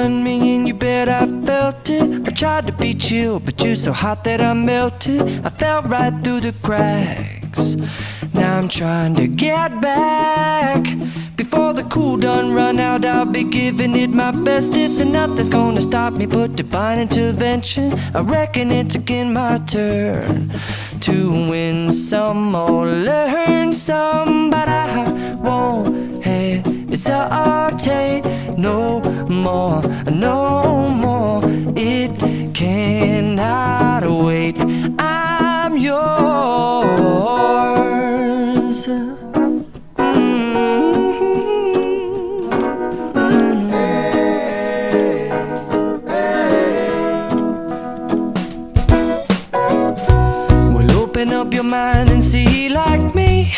done me and you bet I felt it. I tried to be chill, but you're so hot that I melted. I fell right through the cracks. Now I'm trying to get back. Before the cool done run out, I'll be giving it my bestest, and nothing's gonna stop me but divine intervention. I reckon it's again my turn to win some or learn some, but I won't hesitate no more, no more. It cannot wait. I'm yours. Open up your mind and see like me.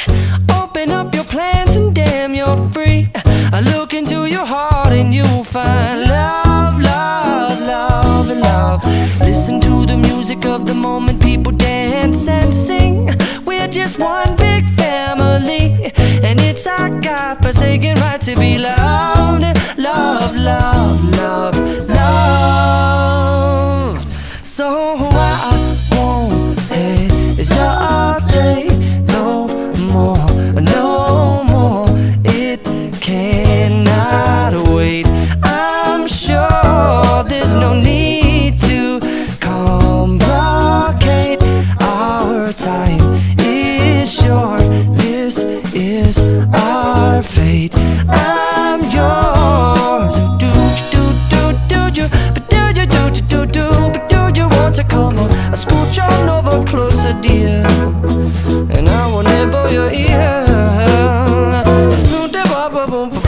Open up your plans and damn, you're free. I look into your heart and you'll find love, love, love, and love. Listen to the music of the moment, people dance and sing. We're just one big family, and it's our God-forsaken right to be loved. Love, love, love, loved. So I won't hesitate no more, no more. It cannot wait. I'm sure there's no need to complicate. Our time is short. This is our fate. I'm yours. Do you, but do you, but do you want to come on? I scooch on over closer, dear, and I will nibble your ear. Soon the boom, boom, boom, boom.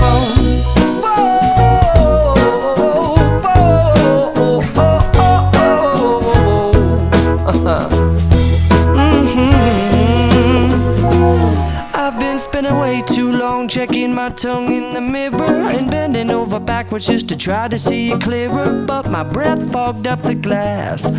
I've been spending way too long checking my tongue in the mirror and bending over backwards just to try to see it clearer, but my breath fogged up the glass,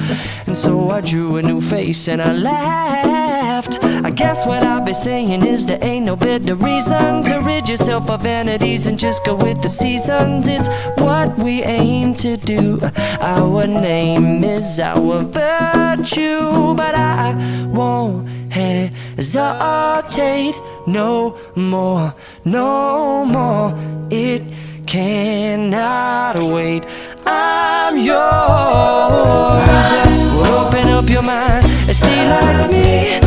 and so I drew a new face and I laughed. I guess what I'll be saying is there ain't no better reason to rid yourself of vanities and just go with the seasons. It's what we aim to do. Our name is our virtue, but I won't hesitate no more, no more. It cannot wait. I'm yours. Open up your mind and see like me.